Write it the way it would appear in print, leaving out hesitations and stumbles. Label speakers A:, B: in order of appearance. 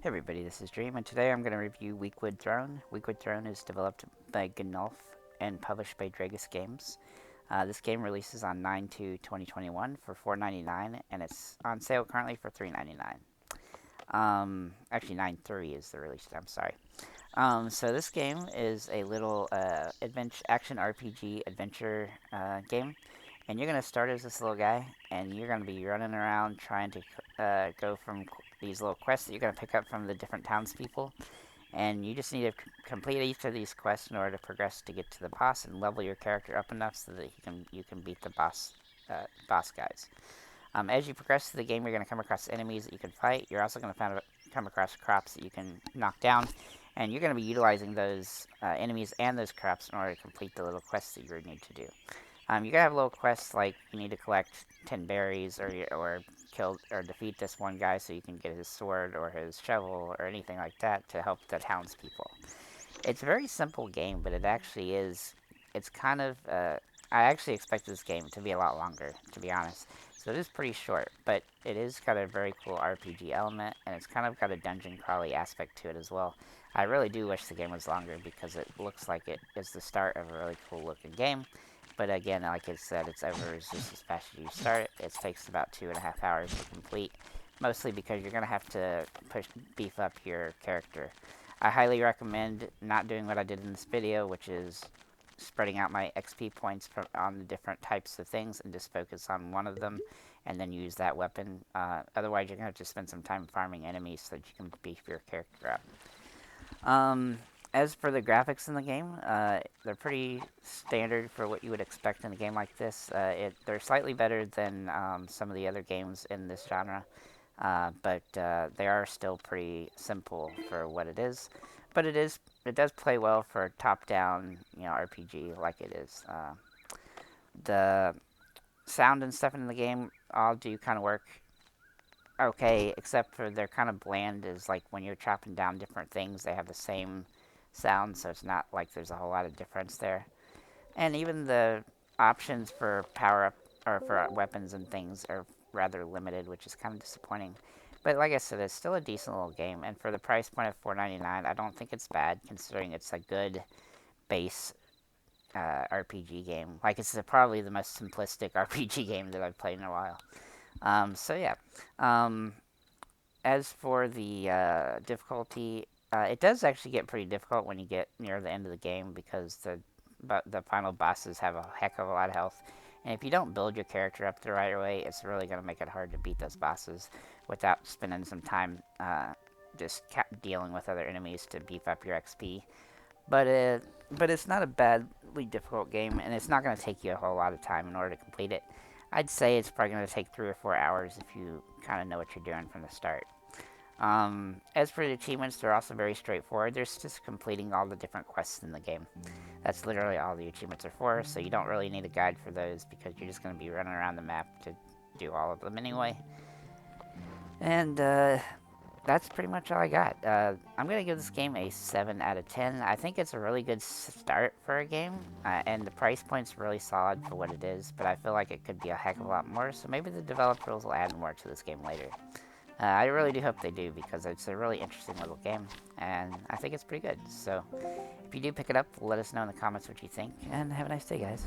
A: Hey everybody, this is Dream, and today I'm going to review Weakwood Throne. Weakwood Throne is developed by Gnolf and published by Dragus Games. This game releases on 9/2/2021 for $4.99, and it's on sale currently for $3.99. Actually 9/3 is the release date, I'm sorry. So this game is a little action RPG adventure game. And you're going to start as this little guy, and you're going to be running around trying to go from these little quests that you're going to pick up from the different townspeople. And you just need to complete each of these quests in order to progress to get to the boss and level your character up enough so that you can beat the boss guys. As you progress through the game, you're going to come across enemies that you can fight. You're also going to come across crops that you can knock down. And you're going to be utilizing those enemies and those crops in order to complete the little quests that you need to do. You're gonna have little quests like you need to collect 10 berries or kill or defeat this one guy so you can get his sword or his shovel or anything like that to help the townspeople. It's a very simple game, but it actually is. It's kind of. I actually expected this game to be a lot longer, to be honest. So it is pretty short, but it is got a very cool RPG element, and it's kind of got a dungeon crawly aspect to it as well. I really do wish the game was longer because it looks like it is the start of a really cool looking game. But again, like I said, it's over just as fast as you start it. It takes about 2.5 hours to complete, mostly because you're going to have to beef up your character. I highly recommend not doing what I did in this video, which is spreading out my XP points on the different types of things and just focus on one of them and then use that weapon. Otherwise, you're going to have to spend some time farming enemies so that you can beef your character up. As for the graphics in the game, they're pretty standard for what you would expect in a game like this. They're slightly better than some of the other games in this genre, but they are still pretty simple for what it is. But it does play well for a top-down, RPG like it is. The sound and stuff in the game all do kind of work okay, except for they're kind of bland. Is like when you're chopping down different things, they have the same sound, so it's not like there's a whole lot of difference there. And even the options for power up or for weapons and things are rather limited, which is kind of disappointing. But like I said, it's still a decent little game, and for the price point of $4.99, I don't think it's bad considering it's a good base RPG game. Like it's probably the most simplistic RPG game that I've played in a while. So yeah. As for the difficulty, it does actually get pretty difficult when you get near the end of the game because the final bosses have a heck of a lot of health. And if you don't build your character up the right way, it's really going to make it hard to beat those bosses without spending some time just dealing with other enemies to beef up your XP. But it's not a badly difficult game, and it's not going to take you a whole lot of time in order to complete it. I'd say it's probably going to take 3 or 4 hours if you kind of know what you're doing from the start. As for the achievements, they're also very straightforward. There's just completing all the different quests in the game. That's literally all the achievements are for, so you don't really need a guide for those because you're just going to be running around the map to do all of them anyway. And that's pretty much all I got. I'm going to give this game a 7 out of 10. I think it's a really good start for a game, and the price point's really solid for what it is, but I feel like it could be a heck of a lot more, so maybe the developers will add more to this game later. I really do hope they do because it's a really interesting little game, and I think it's pretty good. So if you do pick it up, let us know in the comments what you think, and have a nice day, guys.